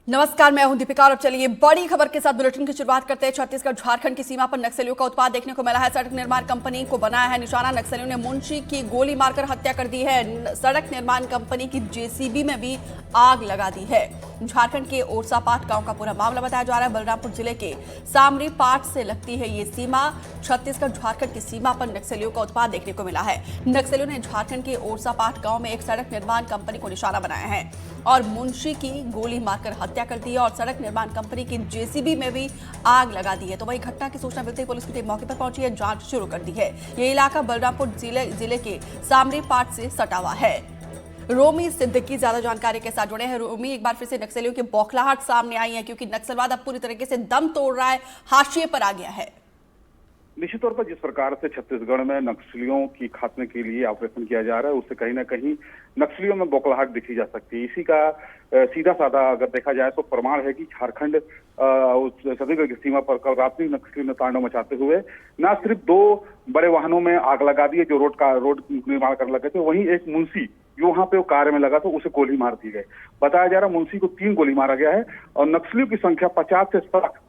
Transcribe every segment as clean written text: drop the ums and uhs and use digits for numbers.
नमस्कार, मैं हूं दीपिका और अब चलिए बड़ी खबर के साथ बुलेटिन की शुरुआत करते हैं। छत्तीसगढ़ झारखंड की सीमा पर नक्सलियों का उत्पात देखने को मिला है। सड़क निर्माण कंपनी को बनाया है निशाना। नक्सलियों ने मुंशी की गोली मारकर हत्या कर दी है। सड़क निर्माण कंपनी की जेसीबी में भी आग लगा दी है। झारखंड के ओरसापाट गांव का पूरा मामला बताया जा रहा है। बलरामपुर जिले के सामरीपाट से लगती है ये सीमा। छत्तीसगढ़ झारखंड की सीमा पर नक्सलियों का उत्पात देखने को मिला है। नक्सलियों ने झारखंड के ओरसापाट गांव में एक सड़क निर्माण कंपनी को निशाना बनाया है और मुंशी की गोली मारकर हत्या कर दी है और सड़क निर्माण कंपनी की जेसीबी में भी आग लगा दी है। तो वही घटना की सूचना मिलते ही पुलिस की टीम मौके पर पहुंची है, जांच शुरू कर दी है। ये इलाका बलरामपुर जिले के सामरीपाट से सटा हुआ है। रोमी सिद्दीकी ज्यादा जानकारी के साथ जुड़े हैं। रोमी, एक बार फिर से नक्सलियों की बौखलाहट सामने आई है क्योंकि नक्सलवाद अब पूरी तरीके से दम तोड़ रहा है, हाशिए पर आ गया है। निश्चित तौर पर जिस प्रकार से छत्तीसगढ़ में नक्सलियों की खात्मे के लिए ऑपरेशन किया जा रहा है उससे कहीं ना कहीं नक्सलियों में बौखलाहट दिखी जा सकती है। इसी का सीधा साधा अगर देखा जाए तो प्रमाण है कि झारखंड छत्तीसगढ़ की सीमा पर कल रात्रि नक्सलियों ने तांडव मचाते हुए न सिर्फ 2 बड़े वाहनों में आग लगा दी है जो रोड निर्माण करने लगे थे, वहीं एक मुंशी जो वहां पे वो कार्य में लगा था उसे गोली मार दी गई। बताया जा रहा है मुंशी को 3 गोली मारा गया है और नक्सलियों की संख्या 50 से 60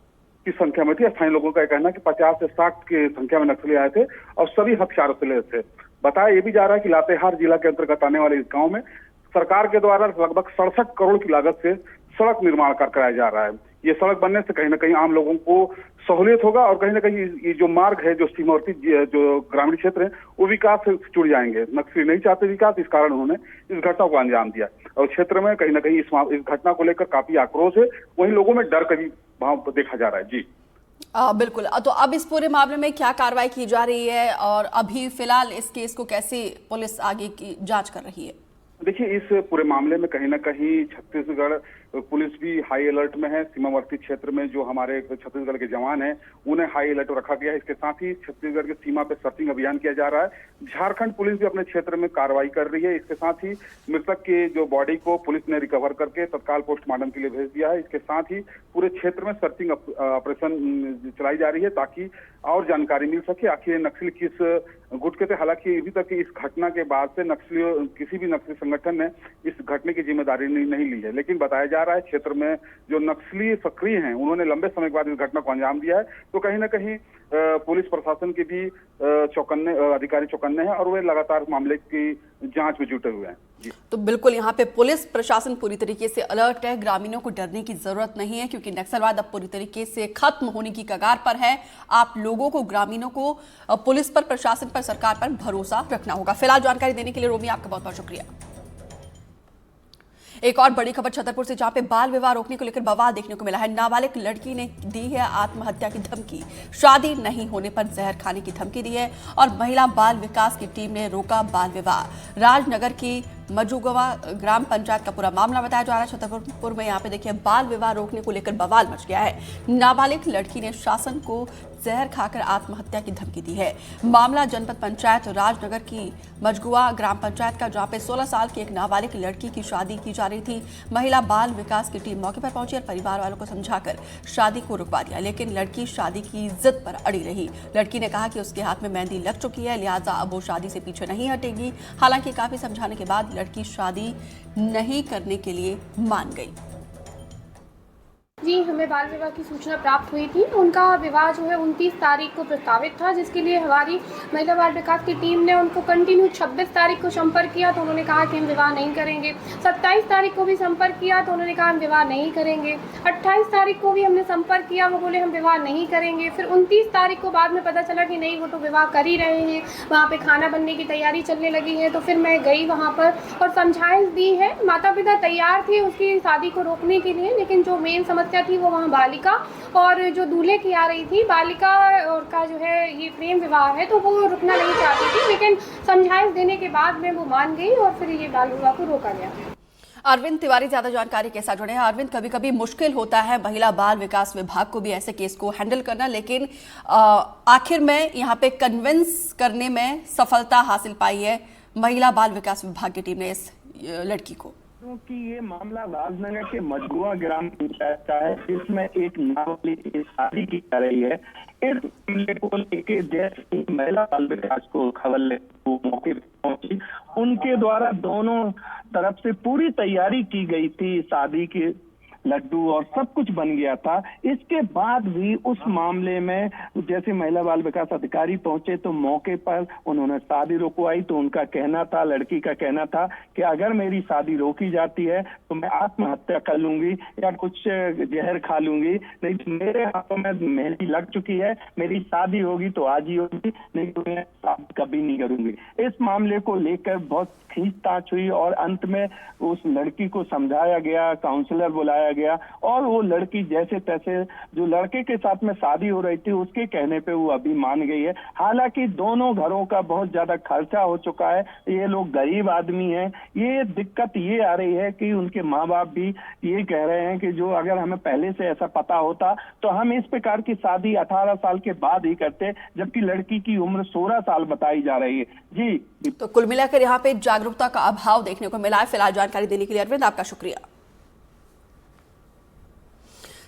की संख्या में थी। स्थानीय लोगों का कहना है कि 50 से 60 की संख्या में नक्सली आए थे और सभी हथियारों से लैस थे। बताया ये भी जा रहा है कि लातेहार जिला के अंतर्गत आने वाले इस गांव में सरकार के द्वारा लगभग 67 करोड़ की लागत से सड़क निर्माण कराया जा रहा है। ये सड़क बनने से कहीं ना कहीं आम लोगों को सहूलियत होगा और कहीं ना कहीं ये जो मार्ग है, जो सीमावर्ती जो ग्रामीण क्षेत्र है, वो विकास से जुड़ जाएंगे। नक्सली नहीं चाहते विकास, इस कारण उन्होंने इस घटना को अंजाम दिया और क्षेत्र में कहीं ना कहीं इस घटना को लेकर काफी आक्रोश है। वहीं लोगों में डर का भी भाव देखा जा रहा है। जी बिल्कुल। तो अब इस पूरे मामले में क्या कार्रवाई की जा रही है और अभी फिलहाल इस केस को कैसे पुलिस आगे की जांच कर रही है? देखिए, इस पूरे मामले में कहीं ना कहीं छत्तीसगढ़ पुलिस भी हाई अलर्ट में है। सीमावर्ती क्षेत्र में जो हमारे छत्तीसगढ़ के जवान हैं उन्हें हाई अलर्ट रखा गया है। इसके साथ ही छत्तीसगढ़ की सीमा पे सर्चिंग अभियान किया जा रहा है। झारखंड पुलिस भी अपने क्षेत्र में कार्रवाई कर रही है। इसके साथ ही मृतक के जो बॉडी को पुलिस ने रिकवर करके तत्काल पोस्टमार्टम के लिए भेज दिया है। इसके साथ ही पूरे क्षेत्र में सर्चिंग ऑपरेशन चलाई जा रही है ताकि और जानकारी मिल सके आखिर नक्सली किस गुट के थे। हालांकि अभी तक इस घटना के बाद से किसी भी नक्सली संगठन ने इस घटना की जिम्मेदारी नहीं ली है, लेकिन बताया जा रहा है क्षेत्र में जो नक्सली सक्रिय हैं उन्होंने लंबे समय के बाद इस घटना को अंजाम दिया है। तो कहीं ना कहीं पुलिस प्रशासन के भी अधिकारी चौकन्ने हैं और वे लगातार मामले की जांच में जुटे हुए हैं। जी तो बिल्कुल, यहाँ पे पुलिस प्रशासन पूरी तरीके से अलर्ट है। ग्रामीणों को डरने की जरूरत नहीं है क्योंकि नक्सलवाद अब पूरी तरीके से खत्म होने की कगार पर है। आप लोगों को, ग्रामीणों को पुलिस पर, प्रशासन पर, सरकार पर भरोसा रखना होगा। फिलहाल जानकारी देने के लिए रोमी आपका बहुत बहुत शुक्रिया। एक और बड़ी खबर छतरपुर से, जहां पे बाल विवाह रोकने को लेकर बवाल देखने को मिला है। नाबालिग लड़की ने दी है आत्महत्या की धमकी। शादी नहीं होने पर जहर खाने की धमकी दी है और महिला बाल विकास की टीम ने रोका बाल विवाह। राजनगर की मजुगवा ग्राम पंचायत का पूरा मामला बताया जा रहा है। छतरपुर में यहाँ पे देखिए बाल विवाह रोकने को लेकर बवाल मच गया है। नाबालिग लड़की ने शासन को जहर खाकर आत्महत्या की धमकी दी है। मामला जनपद पंचायत राजनगर की मजगुआ ग्राम पंचायत का, जहाँ पे 16 साल की एक नाबालिग लड़की की शादी की जा रही थी। महिला बाल विकास की टीम मौके पर पहुंची और परिवार वालों को समझाकर शादी को रुकवा दिया, लेकिन लड़की शादी की जिद पर अड़ी रही। लड़की ने कहा कि उसके हाथ में मेहंदी लग चुकी है, लिहाजा अब वो शादी से पीछे नहीं हटेगी। हालांकि काफी समझाने के बाद लड़की शादी नहीं करने के लिए मान गई। जी, हमें बाल विवाह की सूचना प्राप्त हुई थी। उनका विवाह जो है 29 तारीख को प्रस्तावित था, जिसके लिए हमारी महिला बाल विकास की टीम ने उनको कंटिन्यू 26 तारीख को संपर्क किया तो उन्होंने कहा कि हम विवाह नहीं करेंगे। 27 तारीख को भी संपर्क किया तो उन्होंने कहा हम विवाह नहीं करेंगे। 28 तारीख को भी हमने संपर्क किया, वो बोले हम विवाह नहीं करेंगे। फिर 29 तारीख को बाद में पता चला कि नहीं, वो तो विवाह कर ही रहे हैं। वहाँ पर खाना बनने की तैयारी चलने लगी है। तो फिर मैं गई वहाँ पर और समझाइश दी है। माता पिता तैयार थे उसकी शादी को रोकने के लिए, लेकिन जो मेन समस्या थी वो वहाँ बालिका और जो दूल्हे की आ रही थी, बालिका और का जो है ये प्रेम विवाह है तो वो रुकना नहीं चाहती थी, लेकिन समझाइश देने के बाद में वो मान गई और फिर ये बाल विवाह को रोका गया। अरविंद तिवारी ज्यादा जानकारी के साथ जुड़े हैं। अरविंद, कभी कभी मुश्किल होता है महिला बाल विकास विभाग को भी ऐसे केस को हैंडल करना, लेकिन आखिर में यहाँ पे कन्विंस करने में सफलता हासिल पाई है महिला बाल विकास विभाग की टीम ने इस लड़की को। कि ये मामला राजनगर के मजगुआ ग्राम पंचायत का है, जिसमें एक नाबालिग की शादी की जा रही है। इस मामले को लेकर जैसे महिला बाल विकास को खबर मौके पर पहुंची, उनके द्वारा दोनों तरफ से पूरी तैयारी की गई थी शादी की लड्डू और सब कुछ बन गया था। इसके बाद भी उस मामले में जैसे महिला बाल विकास अधिकारी पहुंचे तो मौके पर उन्होंने शादी रुकवाई। तो उनका कहना था, लड़की का कहना था कि अगर मेरी शादी रोकी जाती है तो मैं आत्महत्या कर लूंगी या कुछ जहर खा लूंगी, नहीं तो मेरे हाथों में मेहंदी लग चुकी है, मेरी शादी होगी तो आज ही होगी, नहीं तो मैं शादी कभी नहीं करूंगी। इस मामले को लेकर बहुत खींचतान हुई और अंत में उस लड़की को समझाया गया, काउंसलर बुलाया गया और वो लड़की जैसे तैसे जो लड़के के साथ में शादी हो रही थी उसके कहने पे वो अभी मान गई है। हालांकि दोनों घरों का बहुत ज्यादा खर्चा हो चुका है, ये लोग गरीब आदमी हैं। ये दिक्कत ये आ रही है कि उनके माँ बाप भी ये कह रहे हैं कि जो अगर हमें पहले से ऐसा पता होता तो हम इस प्रकार की शादी 18 साल के बाद ही करते, जबकि लड़की की उम्र 16 साल बताई जा रही है। जी, तो कुल मिलाकर यहाँ पे जागरूकता का अभाव देखने को मिला है। फिलहाल जानकारी देने के लिए अरविंद आपका शुक्रिया।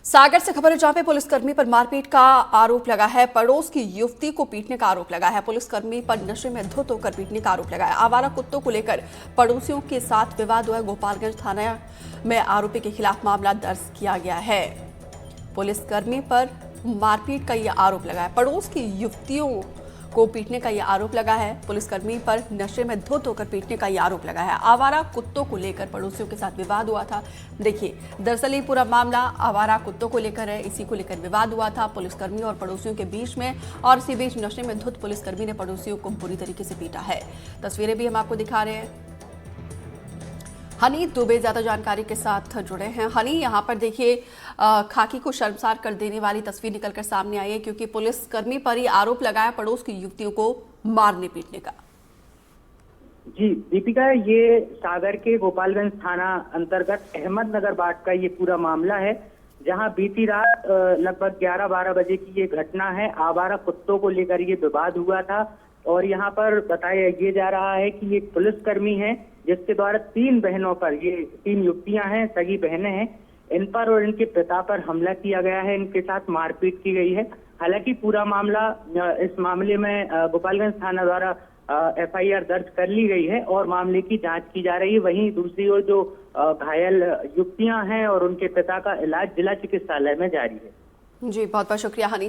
सागर से खबर है जहां पे पुलिसकर्मी पर मारपीट का आरोप लगा है। पड़ोस की युवती को पीटने का आरोप लगा है। पुलिसकर्मी पर नशे में धुत होकर पीटने का आरोप लगा है। आवारा कुत्तों को लेकर पड़ोसियों के साथ विवाद हुआ। गोपालगंज थाना में आरोपी के खिलाफ मामला दर्ज किया गया है। पुलिसकर्मी पर मारपीट का यह आरोप लगा है। पड़ोस की युवतियों को पीटने का यह आरोप लगा है। पुलिसकर्मी पर नशे में धुत होकर पीटने का यह आरोप लगा है। आवारा कुत्तों को लेकर पड़ोसियों के साथ विवाद हुआ था। देखिए, दरअसल ये पूरा मामला आवारा कुत्तों को लेकर है। इसी को लेकर विवाद हुआ था पुलिसकर्मी और पड़ोसियों के बीच में, और इसी बीच नशे में धुत पुलिसकर्मी ने पड़ोसियों को बुरी तरीके से पीटा है। तस्वीरें भी हम आपको दिखा रहे हैं। हनी दुबे ज्यादा जानकारी के साथ जुड़े हैं। हनी, यहाँ पर देखिए खाकी को शर्मसार कर देने वाली तस्वीर निकलकर सामने आई है, क्योंकि पुलिसकर्मी पर ही आरोप लगाया पड़ोस की युवतियों को मारने पीटने का। जी दीपिका, ये सागर के गोपालगंज थाना अंतर्गत अहमदनगर बाट का ये पूरा मामला है, जहां बीती रात लगभग 11-12 बजे की ये घटना है। आवारा कुत्तों को लेकर ये विवाद हुआ था और यहाँ पर बताया ये जा रहा है कि ये पुलिसकर्मी है जिसके द्वारा 3 बहनों पर, ये 3 युवतियां हैं, सगी बहनें हैं, इन पर और इनके पिता पर हमला किया गया है, इनके साथ मारपीट की गई है। हालांकि पूरा मामला, इस मामले में गोपालगंज थाना द्वारा FIR दर्ज कर ली गई है और मामले की जांच की जा रही है। वहीं दूसरी ओर जो घायल युवतियां हैं और उनके पिता का इलाज जिला चिकित्सालय में जारी है। जी, बहुत बहुत शुक्रिया हनी।